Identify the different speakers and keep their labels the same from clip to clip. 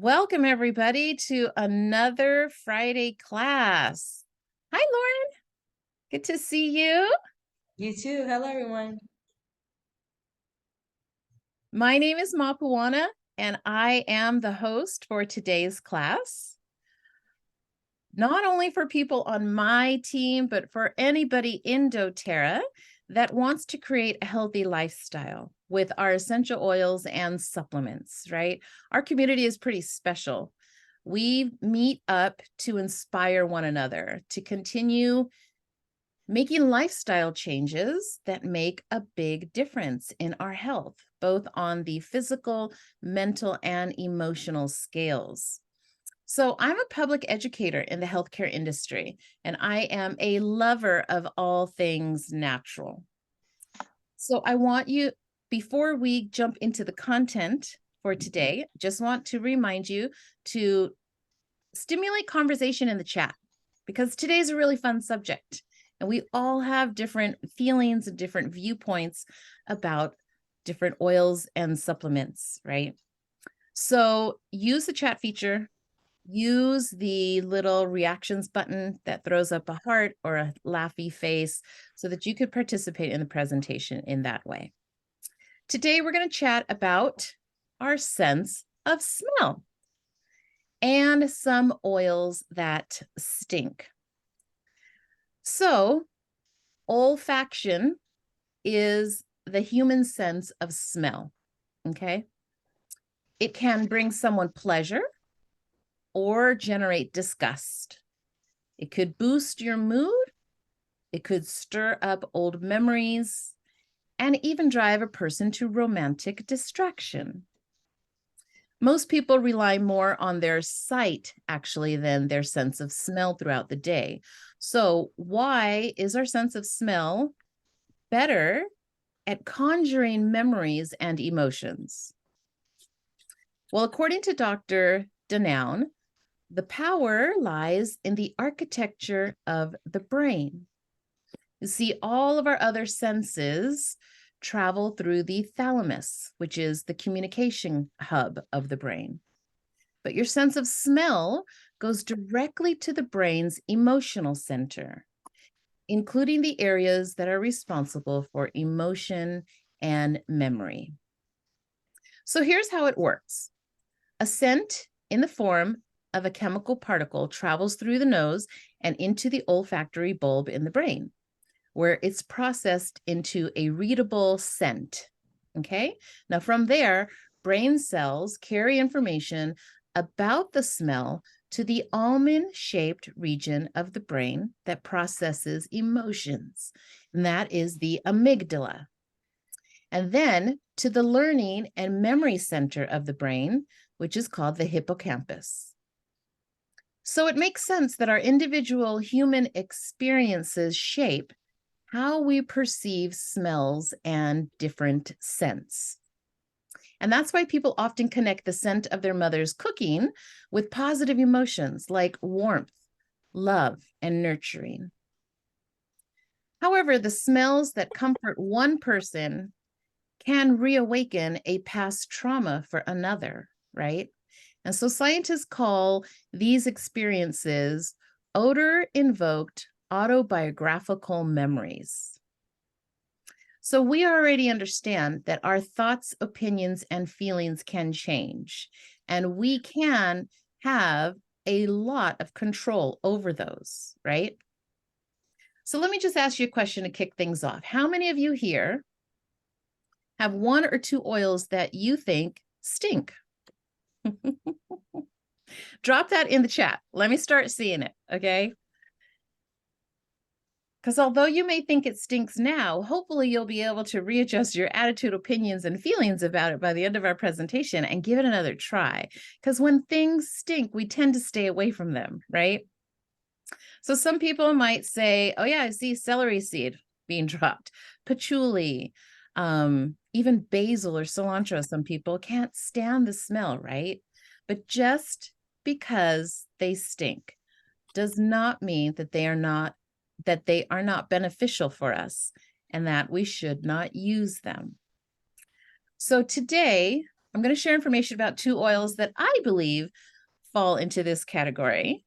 Speaker 1: Welcome, everybody, to another Friday class. Hi, Lauren. Good to see you.
Speaker 2: You too. Hello, everyone.
Speaker 1: My name is Mapuana, and I am the host for today's class. Not only for people on my team, but for anybody in doTERRA that wants to create a healthy lifestyle with our essential oils and supplements, right? Our community is pretty special. We meet up to inspire one another to continue making lifestyle changes that make a big difference in our health, both on the physical, mental, and emotional scales. So, I'm a public educator in the healthcare industry, and I am a lover of all things natural. So, I want you, before we jump into the content for today, just want to remind you to stimulate conversation in the chat because today's a really fun subject. And we all have different feelings and different viewpoints about different oils and supplements, right? So use the chat feature, use the little reactions button that throws up a heart or a laughy face so that you could participate in the presentation in that way. Today, we're going to chat about our sense of smell and some oils that stink. So, olfaction is the human sense of smell, okay? It can bring someone pleasure or generate disgust. It could boost your mood, it could stir up old memories, and even drive a person to romantic distraction. Most people rely more on their sight, actually, than their sense of smell throughout the day. So, why is our sense of smell better at conjuring memories and emotions? Well, according to Dr. Danown, the power lies in the architecture of the brain. You see, all of our other senses travel through the thalamus, which is the communication hub of the brain. But your sense of smell goes directly to the brain's emotional center, including the areas that are responsible for emotion and memory. So here's how it works. A scent in the form of a chemical particle travels through the nose and into the olfactory bulb in the brain, where it's processed into a readable scent. Okay. Now, from there, brain cells carry information about the smell to the almond-shaped region of the brain that processes emotions, and that is the amygdala. And then to the learning and memory center of the brain, which is called the hippocampus. So it makes sense that our individual human experiences shape how we perceive smells and different scents. And that's why people often connect the scent of their mother's cooking with positive emotions like warmth, love, and nurturing. However, the smells that comfort one person can reawaken a past trauma for another, right? And so scientists call these experiences odor-invoked autobiographical memories. So we already understand that our thoughts, opinions, and feelings can change, and we can have a lot of control over those, right? So let me just ask you a question to kick things off. How many of you here have one or two oils that you think stink? Drop that in the chat. Let me start seeing it, okay? Because although you may think it stinks now, hopefully you'll be able to readjust your attitude, opinions, and feelings about it by the end of our presentation and give it another try. Because when things stink, we tend to stay away from them, right? So some people might say, oh yeah, I see celery seed being dropped, patchouli, even basil or cilantro. Some people can't stand the smell, right? But just because they stink does not mean that they are not beneficial for us and that we should not use them. So today I'm going to share information about 2 oils that I believe fall into this category.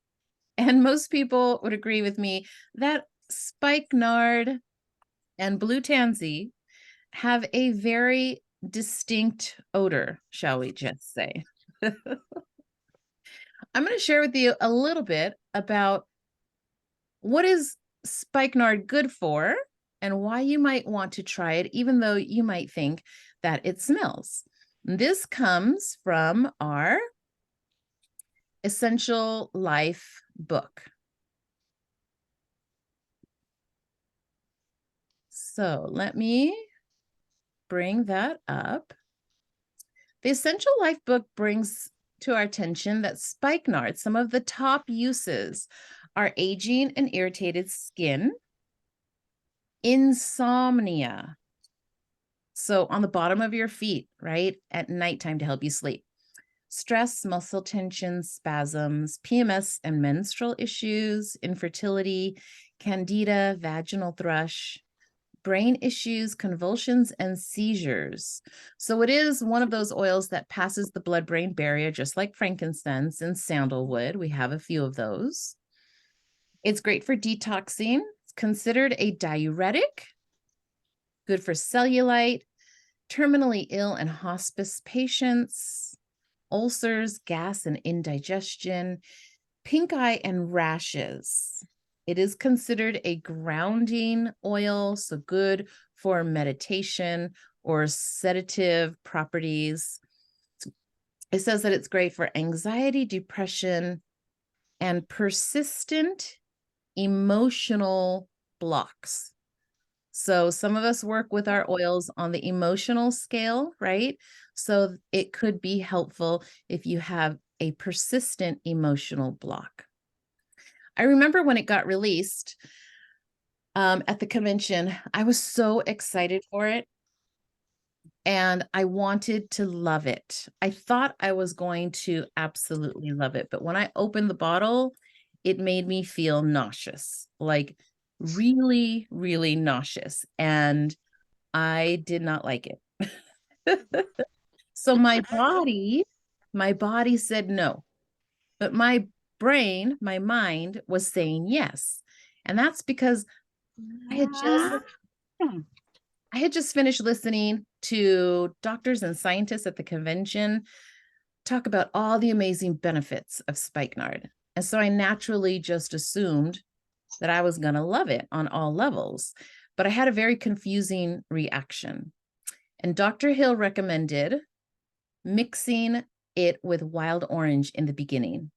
Speaker 1: And most people would agree with me that spikenard and blue tansy have a very distinct odor, shall we just say. I'm going to share with you a little bit about what is spikenard good for and why you might want to try it, even though you might think that it smells. This comes from our Essential Life book. So let me bring that up. The Essential Life book brings to our attention that spikenard, some of the top uses are aging and irritated skin, insomnia. So on the bottom of your feet, right, at nighttime to help you sleep. Stress, muscle tension, spasms, PMS and menstrual issues, infertility, candida, vaginal thrush, brain issues, convulsions, and seizures. So it is one of those oils that passes the blood-brain barrier, just like frankincense and sandalwood. We have a few of those. It's great for detoxing. It's considered a diuretic, good for cellulite, terminally ill and hospice patients, ulcers, gas and indigestion, pink eye and rashes. It is considered a grounding oil, so good for meditation or sedative properties. It says that it's great for anxiety, depression, and persistent emotional blocks. So some of us work with our oils on the emotional scale, right? So it could be helpful if you have a persistent emotional block. I remember when it got released at the convention, I was so excited for it and I wanted to love it. I thought I was going to absolutely love it, but when I opened the bottle, it made me feel nauseous, like really, really nauseous. And I did not like it. So my body said no, but my brain, my mind was saying yes. And that's because I had just I had just finished listening to doctors and scientists at the convention talk about all the amazing benefits of spikenard. And so I naturally just assumed that I was going to love it on all levels. But I had a very confusing reaction. And Dr. Hill recommended mixing it with wild orange in the beginning.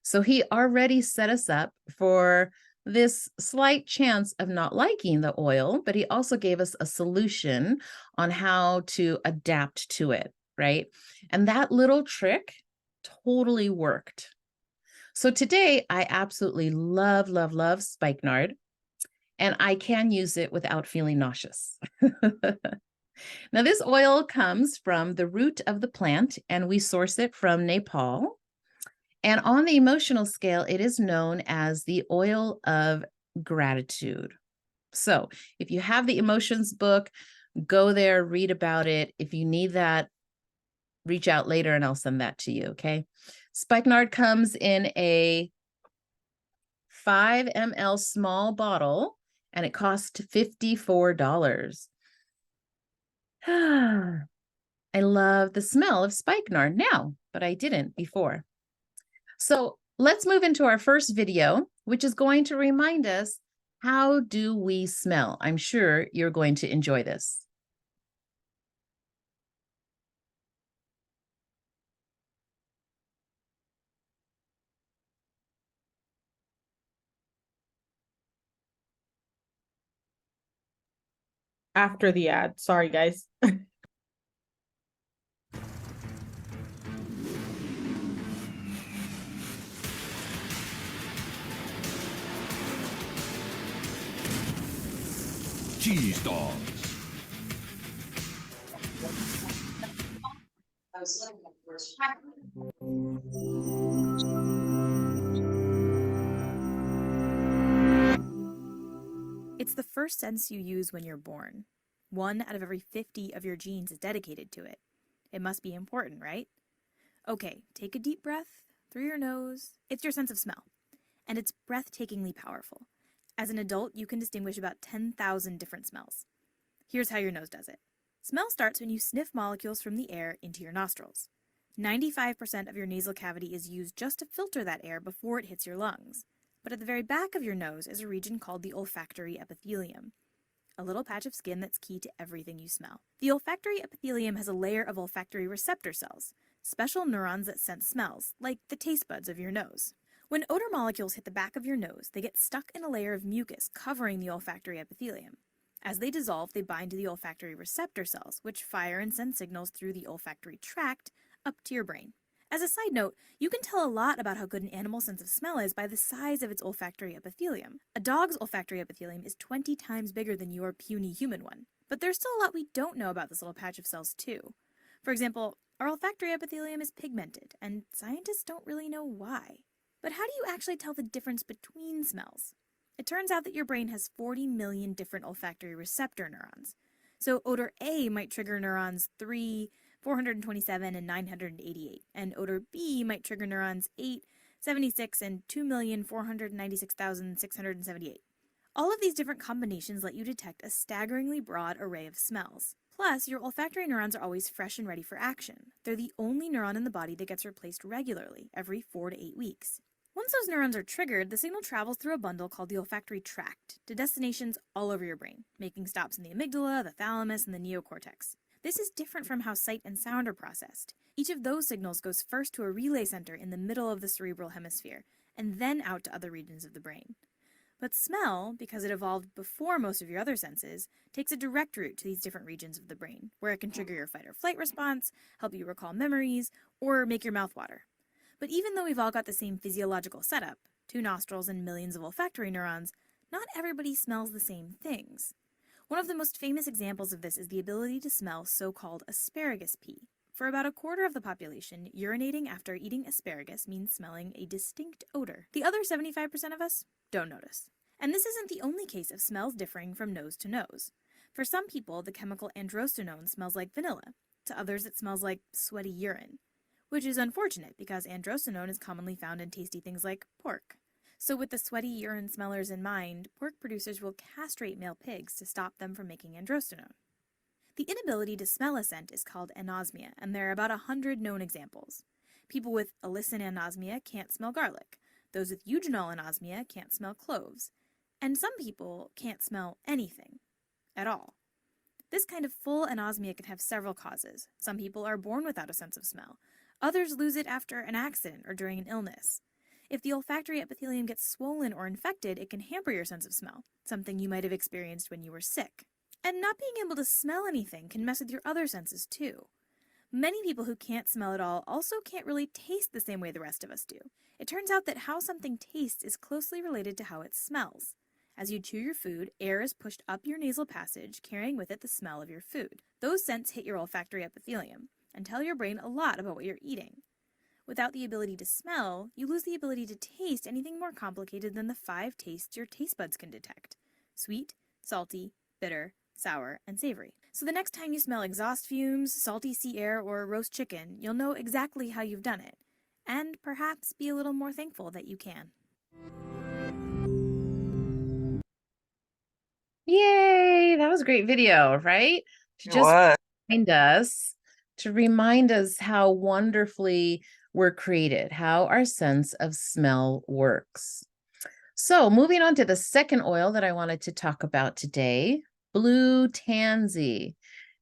Speaker 1: So he already set us up for this slight chance of not liking the oil, but he also gave us a solution on how to adapt to it, right? And that little trick totally worked. So today I absolutely love, love, love spikenard, and I can use it without feeling nauseous. Now, this oil comes from the root of the plant, and we source it from Nepal. And on the emotional scale, it is known as the oil of gratitude. So if you have the emotions book, go there, read about it. If you need that, reach out later and I'll send that to you, okay? Spikenard comes in a 5 ml small bottle and it costs $54. I love the smell of spikenard now, but I didn't before. So let's move into our first video, which is going to remind us, how do we smell? I'm sure you're going to enjoy this.
Speaker 3: After the ad. Sorry, guys.
Speaker 4: Cheese dogs.
Speaker 5: It's the first sense you use when you're born. 1 out of every 50 of your genes is dedicated to it.
Speaker 4: It must be important, right? Okay, take a deep breath through your nose. It's your sense of smell, and it's breathtakingly powerful. As an adult, you can distinguish about 10,000 different smells. Here's how your nose does it. Smell starts when you sniff molecules from the air into your nostrils. 95% of your nasal cavity is used just to filter that air before it hits your lungs. But at the very back of your nose is a region called the olfactory epithelium, a little patch of skin that's key to everything you smell. The olfactory epithelium has a layer of olfactory receptor cells, special neurons that sense smells, like the taste buds of your nose. When odor molecules hit the back of your nose, they get stuck in a layer of mucus covering the olfactory epithelium. As they dissolve, they bind to the olfactory receptor cells, which fire and send signals through the olfactory tract up to your brain. As a side note, you can tell a lot about how good an animal's sense of smell is by the size of its olfactory epithelium. A dog's olfactory epithelium is 20 times bigger than your puny human one. But there's still a lot we don't know about this little patch of cells too. For example, our olfactory epithelium is pigmented, and scientists don't really know why. But how do you actually tell the difference between smells? It turns out that your brain has 40 million different olfactory receptor neurons. So odor A might trigger neurons 3, 427, and 988, and odor B might trigger neurons 8, 76, and 2,496,678. All of these different combinations let you detect a staggeringly broad array of smells. Plus, your olfactory neurons are always fresh and ready for action. They're the only neuron in the body that gets replaced regularly, every 4 to 8 weeks. Once those neurons are triggered, the signal travels through a bundle called the olfactory tract to destinations all over your brain, making stops in the amygdala, the thalamus, and the neocortex. This is different from how sight and sound are processed. Each of those signals goes first to a relay center in the middle of the cerebral hemisphere, and then out to other regions of the brain. But smell, because it evolved before most of your other senses, takes a direct route to these different regions of the brain, where it can trigger your fight or flight response, help you recall memories, or make your mouth water. But even though we've all got the same physiological setup, 2 nostrils and millions of olfactory neurons, not everybody smells the same things. One of the most famous examples of this is the ability to smell so-called asparagus pea. For about a quarter of the population, urinating after eating asparagus means smelling a distinct odor. The other 75% of us don't notice. And this isn't the only case of smells differing from nose to nose. For some people, the chemical androstenone smells like vanilla. To others, it smells like sweaty urine, which is unfortunate because androstenone is commonly found in tasty things like pork. So with the sweaty urine smellers in mind, pork producers will castrate male pigs to stop them from making androstenone. The inability to smell a scent is called anosmia, and there are about 100 known examples. People with alicin anosmia can't smell garlic. Those with eugenol anosmia can't smell cloves. And some people can't smell anything at all. This kind of full anosmia can have several causes. Some people are born without a sense of smell. Others lose it after an accident or during an illness. If the olfactory epithelium gets swollen or infected, it can hamper your sense of smell, something you might have experienced when you were sick. And not being able to smell anything can mess with your other senses too. Many people who can't smell at all also can't really taste the same way the rest of us do. It turns out that how something tastes is closely related to how it smells. As you chew your food, air is pushed up your nasal passage, carrying with it the smell of your food. Those scents hit your olfactory epithelium and tell your brain a lot about what you're eating. Without the ability to smell, you lose the ability to taste anything more complicated than the 5 tastes your taste buds can detect: sweet, salty, bitter, sour, and savory. So the next time you smell exhaust fumes, salty sea air, or roast chicken, you'll know exactly how you've done it, and perhaps be a little more thankful that you can.
Speaker 1: Yay, that was a great video, right? To
Speaker 2: It
Speaker 1: just
Speaker 2: was.
Speaker 1: remind us how wonderfully we're created, how our sense of smell works. So moving on to the second oil that I wanted to talk about today, blue tansy.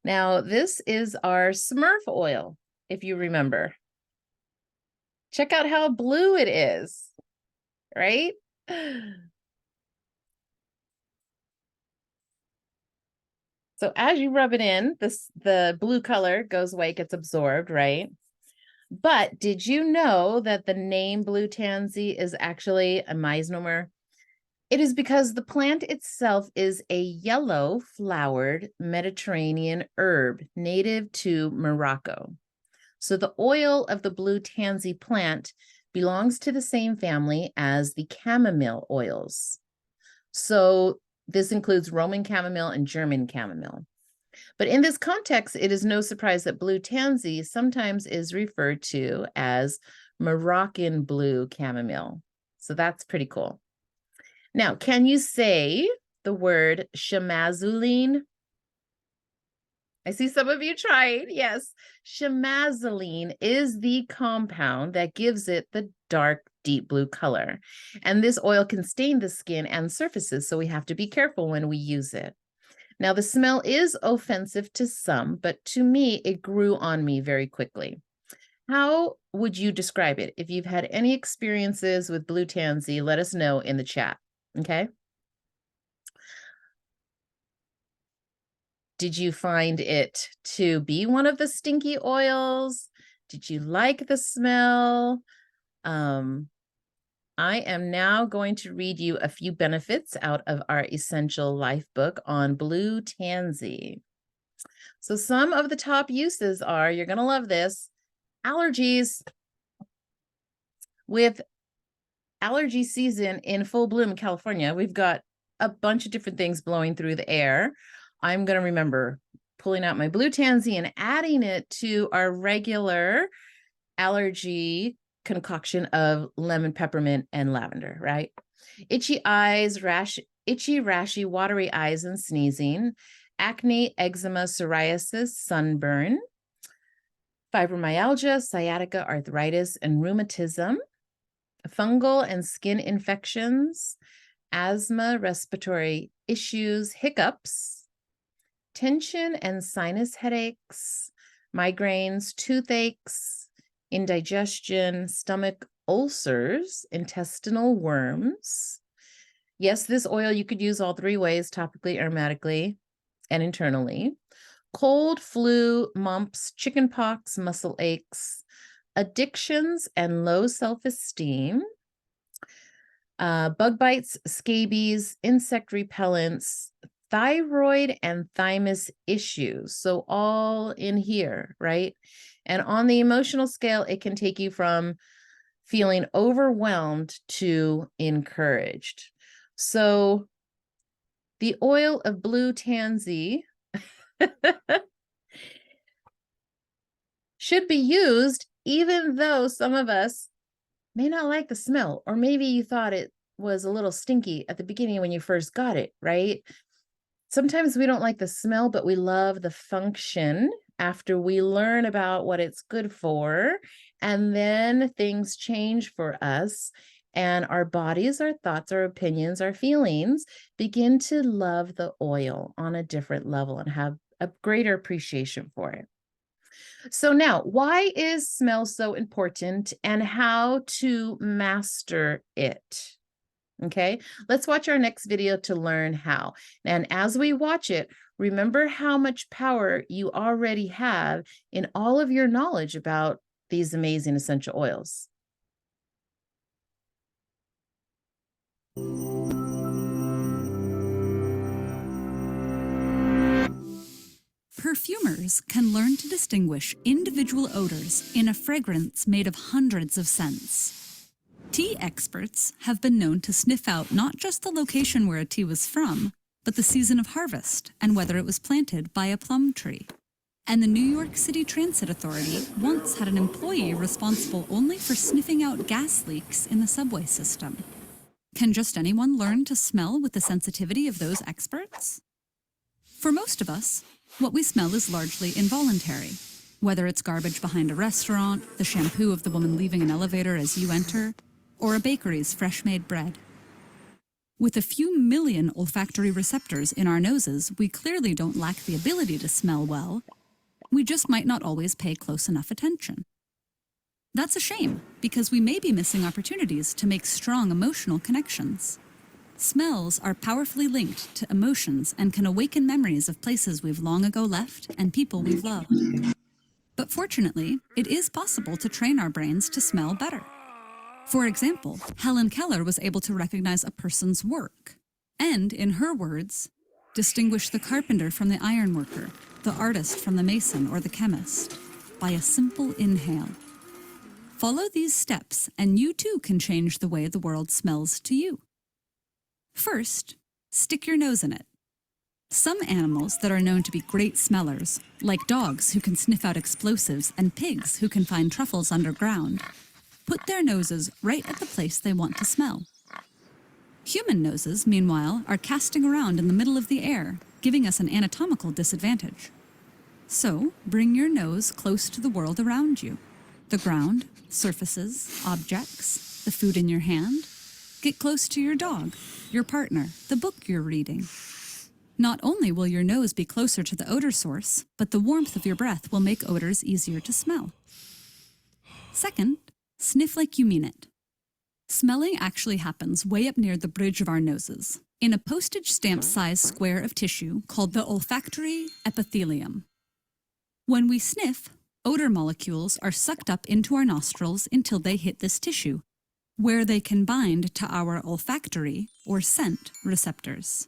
Speaker 1: Now, this is our Smurf oil, if you remember. Check out how blue it is, right? So as you rub it in, the blue color goes away, gets absorbed, right? But did you know that the name blue tansy is actually a misnomer? It is because the plant itself is a yellow flowered Mediterranean herb native to Morocco. So the oil of the blue tansy plant belongs to the same family as the chamomile oils. So this includes Roman chamomile and German chamomile. But in this context, it is no surprise that blue tansy sometimes is referred to as Moroccan blue chamomile. So that's pretty cool. Now, can you say the word chamazoline? I see some of you trying. Yes, chamazoline is the compound that gives it the dark, deep blue color. And this oil can stain the skin and surfaces, so we have to be careful when we use it. Now, the smell is offensive to some, but to me, it grew on me very quickly. How would you describe it? If you've had any experiences with blue tansy, let us know in the chat, okay? Did you find it to be one of the stinky oils? Did you like the smell? I am now going to read you a few benefits out of our Essential Life book on blue tansy. So some of the top uses are, you're going to love this, allergies. With allergy season in full bloom in California, we've got a bunch of different things blowing through the air. I'm going to remember pulling out my blue tansy and adding it to our regular allergy concoction of lemon, peppermint, and lavender, right? Itchy eyes, itchy, rashy, watery eyes and sneezing, acne, eczema, psoriasis, sunburn, fibromyalgia, sciatica, arthritis, and rheumatism, fungal and skin infections, asthma, respiratory issues, hiccups, tension and sinus headaches, migraines, toothaches, indigestion, stomach ulcers, intestinal worms. Yes, this oil you could use all three ways, topically, aromatically, and internally. Cold, flu, mumps, chickenpox, muscle aches, addictions, and low self-esteem, bug bites, scabies, insect repellents, thyroid and thymus issues. So all in here, right? And on the emotional scale, it can take you from feeling overwhelmed to encouraged. So the oil of blue tansy should be used, even though some of us may not like the smell, or maybe you thought it was a little stinky at the beginning when you first got it, right? Sometimes we don't like the smell, but we love the function after we learn about what it's good for. And then things change for us, and our bodies, our thoughts, our opinions, our feelings begin to love the oil on a different level and have a greater appreciation for it. So now, why is smell so important and how to master it? Okay, let's watch our next video to learn how. And as we watch it, remember how much power you already have in all of your knowledge about these amazing essential oils.
Speaker 5: Perfumers can learn to distinguish individual odors in a fragrance made of hundreds of scents. Tea experts have been known to sniff out not just the location where a tea was from, but the season of harvest and whether it was planted by a plum tree. And the New York City Transit Authority once had an employee responsible only for sniffing out gas leaks in the subway system. Can just anyone learn to smell with the sensitivity of those experts? For most of us, what we smell is largely involuntary. Whether it's garbage behind a restaurant, the shampoo of the woman leaving an elevator as you enter, or a bakery's fresh-made bread. With a few million olfactory receptors in our noses, we clearly don't lack the ability to smell well. We just might not always pay close enough attention. That's a shame, because we may be missing opportunities to make strong emotional connections. Smells are powerfully linked to emotions and can awaken memories of places we've long ago left and people we've loved. But fortunately, it is possible to train our brains to smell better. For example, Helen Keller was able to recognize a person's work and, in her words, distinguish the carpenter from the ironworker, the artist from the mason or the chemist, by a simple inhale. Follow these steps and you too can change the way the world smells to you. First, stick your nose in it. Some animals that are known to be great smellers, like dogs who can sniff out explosives and pigs who can find truffles underground, put their noses right at the place they want to smell. Human noses, meanwhile, are casting around in the middle of the air, giving us an anatomical disadvantage. So, bring your nose close to the world around you. The ground, surfaces, objects, the food in your hand. Get close to your dog, your partner, the book you're reading. Not only will your nose be closer to the odor source, but the warmth of your breath will make odors easier to smell. Second, sniff like you mean it. Smelling actually happens way up near the bridge of our noses, in a postage stamp-sized square of tissue called the olfactory epithelium. When we sniff, odor molecules are sucked up into our nostrils until they hit this tissue, where they can bind to our olfactory, or scent, receptors.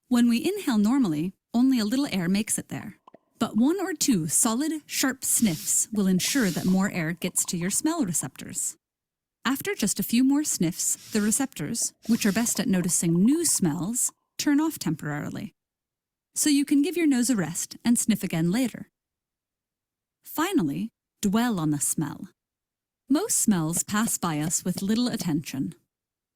Speaker 5: When we inhale normally, only a little air makes it there. But 1 or 2 solid, sharp sniffs will ensure that more air gets to your smell receptors. After just a few more sniffs, the receptors, which are best at noticing new smells, turn off temporarily. So you can give your nose a rest and sniff again later. Finally, dwell on the smell. Most smells pass by us with little attention.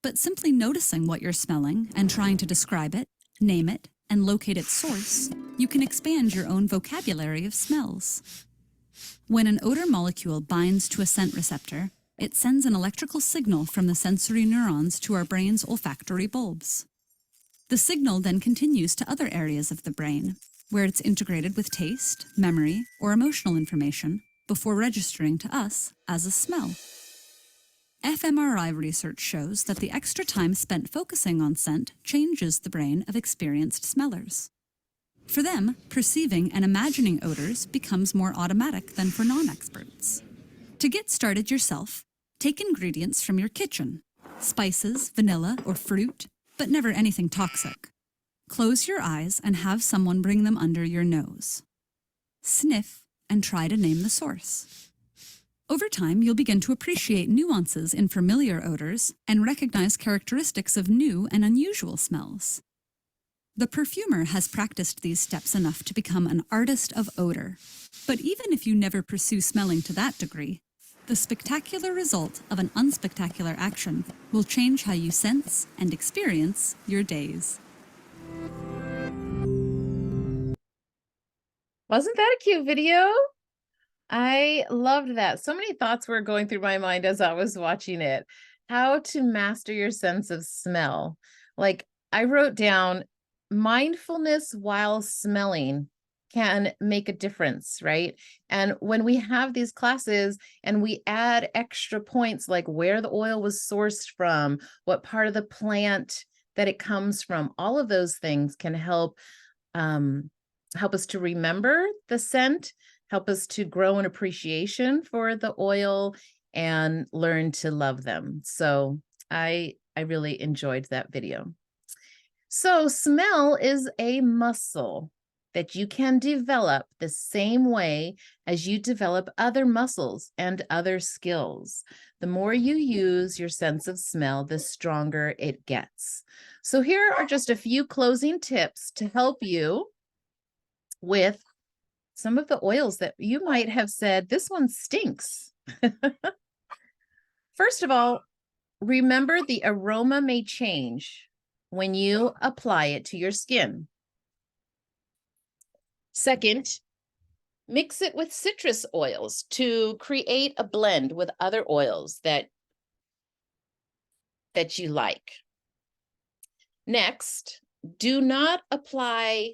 Speaker 5: But simply noticing what you're smelling and trying to describe it, name it, and locate its source, you can expand your own vocabulary of smells. When an odor molecule binds to a scent receptor, it sends an electrical signal from the sensory neurons to our brain's olfactory bulbs. The signal then continues to other areas of the brain, where it's integrated with taste, memory, or emotional information before registering to us as a smell. fMRI research shows that the extra time spent focusing on scent changes the brain of experienced smellers. For them, perceiving and imagining odors becomes more automatic than for non-experts. To get started yourself, take ingredients from your kitchen, spices, vanilla, or fruit, but never anything toxic. Close your eyes and have someone bring them under your nose. Sniff and try to name the source. Over time, you'll begin to appreciate nuances in familiar odors and recognize characteristics of new and unusual smells. The perfumer has practiced these steps enough to become an artist of odor. But even if you never pursue smelling to that degree, the spectacular result of an unspectacular action will change how you sense and experience your days.
Speaker 1: Wasn't that a cute video? I loved that. So many thoughts were going through my mind as I was watching it. How to master your sense of smell. Like, I wrote down mindfulness while smelling can make a difference, right? And when we have these classes and we add extra points like where the oil was sourced from, what part of the plant that it comes from, all of those things can help us to remember the scent, help us to grow an appreciation for the oil and learn to love them. So I really enjoyed that video. So smell is a muscle that you can develop the same way as you develop other muscles and other skills. The more you use your sense of smell, the stronger it gets. So here are just a few closing tips to help you with some of the oils that you might have said, this one stinks. First of all, remember the aroma may change when you apply it to your skin. Second, mix it with citrus oils to create a blend with other oils that you like. Next, do not apply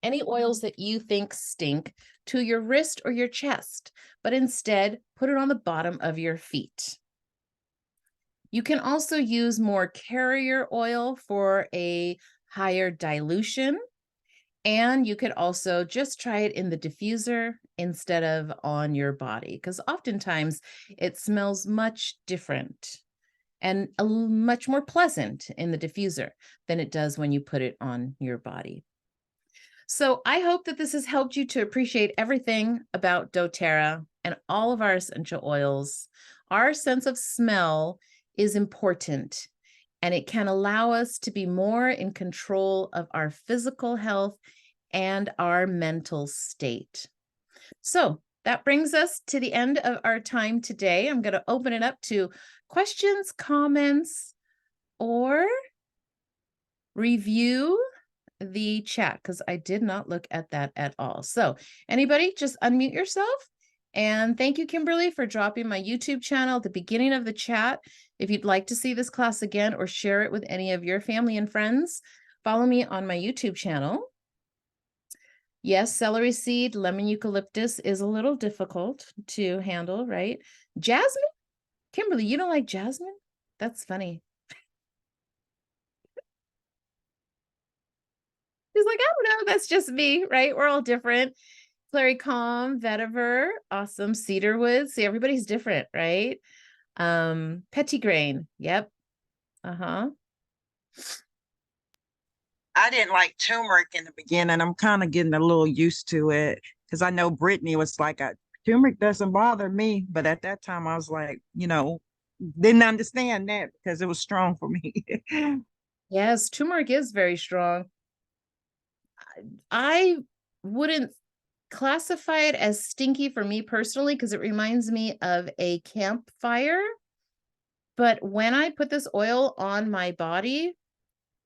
Speaker 1: any oils that you think stink to your wrist or your chest, but instead put it on the bottom of your feet. You can also use more carrier oil for a higher dilution. And you could also just try it in the diffuser instead of on your body, because oftentimes it smells much different and much more pleasant in the diffuser than it does when you put it on your body. So I hope that this has helped you to appreciate everything about doTERRA and all of our essential oils. Our sense of smell is important. and it can allow us to be more in control of our physical health and our mental state. So that brings us to the end of our time today. I'm going to open it up to questions, comments, or review the chat, because I did not look at that at all. So anybody, just unmute yourself. And thank you, Kimberly, for dropping my YouTube channel at the beginning of the chat. If you'd like to see this class again or share it with any of your family and friends, follow me on my YouTube channel. Yes, celery seed, lemon eucalyptus is a little difficult to handle, right? Jasmine? Kimberly, you don't like jasmine? That's funny. He's like, I don't know, that's just me, right? We're all different. Clary Calm, vetiver, awesome. Cedarwood. See, everybody's different, right? Pettigrain, yep. Uh-huh.
Speaker 6: I didn't like turmeric in the beginning. I'm kind of getting a little used to it because I know Brittany was like, turmeric doesn't bother me. But at that time, I was like, didn't understand that because it was strong for me.
Speaker 1: Yes, turmeric is very strong. I wouldn't classify it as stinky for me personally because it reminds me of a campfire. But when I put this oil on my body,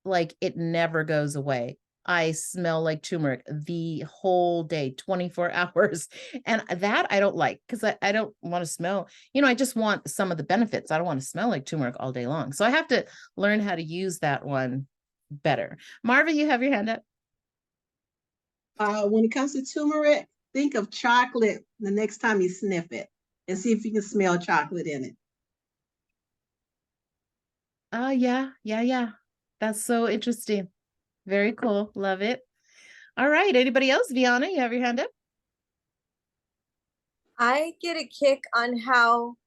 Speaker 1: like it never goes away. I smell like turmeric the whole day, 24 hours. And that I don't like because I don't want to smell, I just want some of the benefits. I don't want to smell like turmeric all day long. So I have to learn how to use that one better. Marva, you have your hand up.
Speaker 7: When it comes to turmeric, think of chocolate the next time you sniff it and see if you can smell chocolate in it.
Speaker 1: Oh, yeah. That's so interesting. Very cool. Love it. All right. Anybody else? Viana, you have your hand up?
Speaker 2: I get a kick on how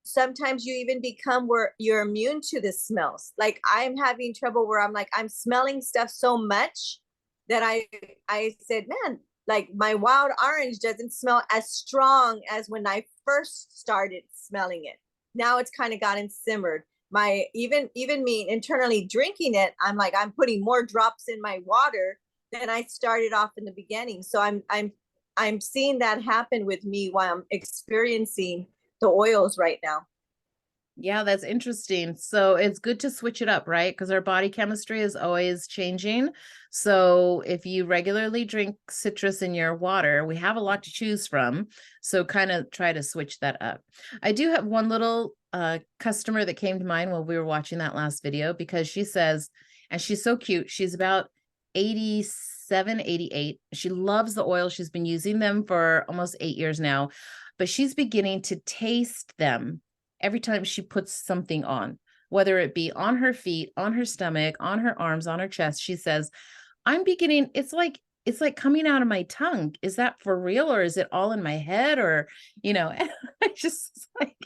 Speaker 2: sometimes you even become where you're immune to the smells. Like I'm having trouble where I'm smelling stuff so much that I said, man, like my wild orange doesn't smell as strong as when I first started smelling it. Now it's kind of gotten simmered. My even me internally drinking it, I'm putting more drops in my water than I started off in the beginning. So I'm seeing that happen with me while I'm experiencing the oils right now.
Speaker 1: Yeah, that's interesting. So it's good to switch it up, right? Because our body chemistry is always changing. So if you regularly drink citrus in your water, we have a lot to choose from. So kind of try to switch that up. I do have one little customer that came to mind while we were watching that last video, because she says, and she's so cute, she's about 87, 88. She loves the oil. She's been using them for almost 8 years now, but she's beginning to taste them every time she puts something on, whether it be on her feet, on her stomach, on her arms, on her chest. She says, I'm beginning, it's like coming out of my tongue. Is that for real? Or is it all in my head? Or, I just like,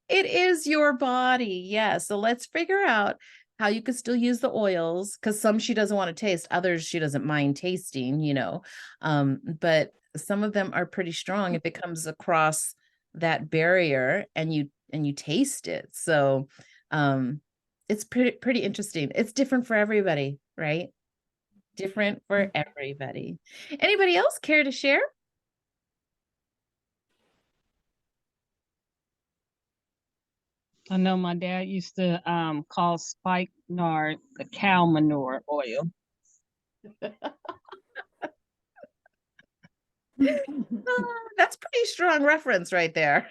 Speaker 1: it is your body. Yeah. So let's figure out how you could still use the oils, because some she doesn't want to taste, others she doesn't mind tasting, but some of them are pretty strong if it comes across that barrier and you taste it. So it's pretty interesting. It's different for everybody, right? Different for everybody. Anybody else care to share?
Speaker 8: I know my dad used to call spikenard the cow manure oil.
Speaker 1: That's pretty strong reference right there.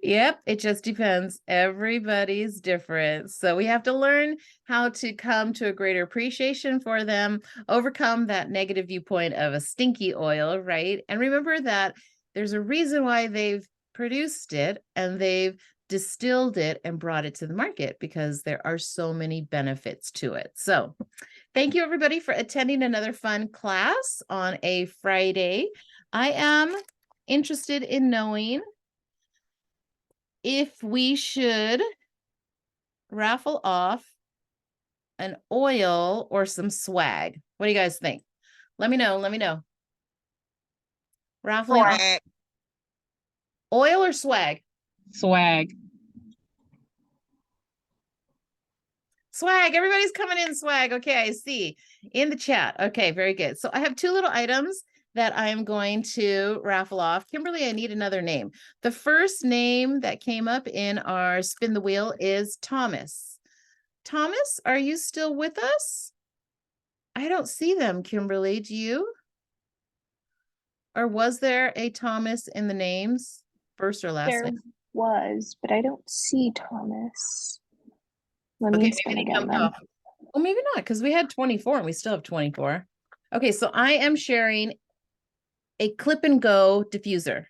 Speaker 1: Yep, it just depends. Everybody's different. So we have to learn how to come to a greater appreciation for them, overcome that negative viewpoint of a stinky oil, right? And remember that there's a reason why they've produced it and they've distilled it and brought it to the market, because there are so many benefits to it. So thank you, everybody, for attending another fun class on a Friday. I am interested in knowing if we should raffle off an oil or some swag. What do you guys think? Let me know. Raffling off
Speaker 6: Swag.
Speaker 1: oil or swag?
Speaker 8: Swag.
Speaker 1: Swag, everybody's coming in swag. Okay, I see in the chat. Okay, very good. So I have two little items that I am going to raffle off. Kimberly, I need another name. The first name that came up in our spin the wheel is Thomas. Thomas, are you still with us? I don't see them, Kimberly. Do you? Or was there a Thomas in the names, first or last
Speaker 9: There
Speaker 1: name?
Speaker 9: was, but I don't see Thomas. Let
Speaker 1: Okay,
Speaker 9: me
Speaker 1: maybe
Speaker 9: spin
Speaker 1: they
Speaker 9: again
Speaker 1: jumped
Speaker 9: then.
Speaker 1: off. Well, maybe not, because we had 24 and we still have 24. Okay, so I am sharing a clip and go diffuser.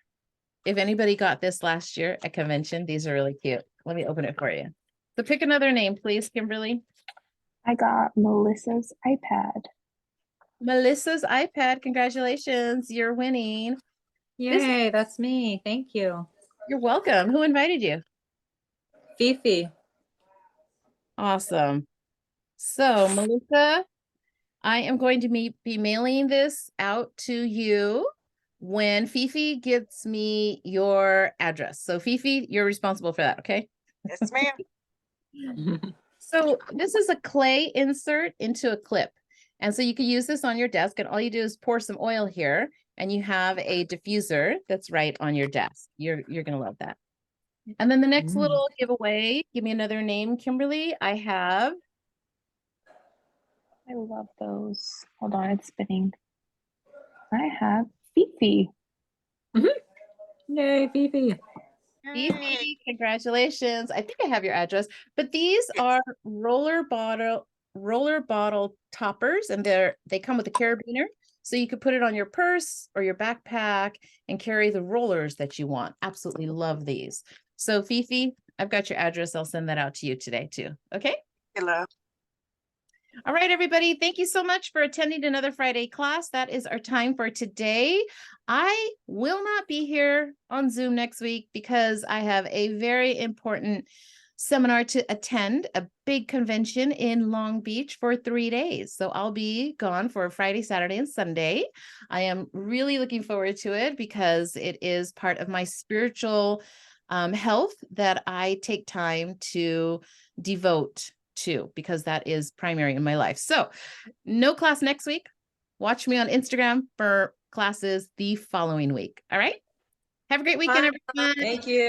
Speaker 1: If anybody got this last year at convention, these are really cute. Let me open it for you. So pick another name, please, Kimberly.
Speaker 9: I got Melissa's iPad.
Speaker 1: Melissa's iPad. Congratulations. You're winning.
Speaker 10: Yay, that's me. Thank you.
Speaker 1: You're welcome. Who invited you?
Speaker 10: Fifi.
Speaker 1: Awesome. So, Melissa, I am going to be mailing this out to you when Fifi gives me your address. So, Fifi, you're responsible for that, okay?
Speaker 6: Yes, ma'am.
Speaker 1: So, this is a clay insert into a clip. And so you can use this on your desk, and all you do is pour some oil here, and you have a diffuser that's right on your desk. You're gonna love that. And then the next little giveaway, give me another name, Kimberly. I have
Speaker 9: I love those. Hold on, it's spinning. I have Fifi.
Speaker 10: Yay, Fifi.
Speaker 1: Fifi, congratulations. I think I have your address, but these are roller bottle toppers, and they come with a carabiner. So you could put it on your purse or your backpack and carry the rollers that you want. Absolutely love these. So Fifi, I've got your address. I'll send that out to you today too. Okay.
Speaker 6: Hello.
Speaker 1: All right, everybody. Thank you so much for attending another Friday class. That is our time for today. I will not be here on Zoom next week because I have a very important seminar to attend, a big convention in Long Beach for 3 days. So I'll be gone for Friday, Saturday, and Sunday. I am really looking forward to it because it is part of my spiritual health that I take time to devote to, because that is primary in my life. So no class next week. Watch me on Instagram for classes the following week. All right. Have a great weekend, everyone.
Speaker 10: Thank you.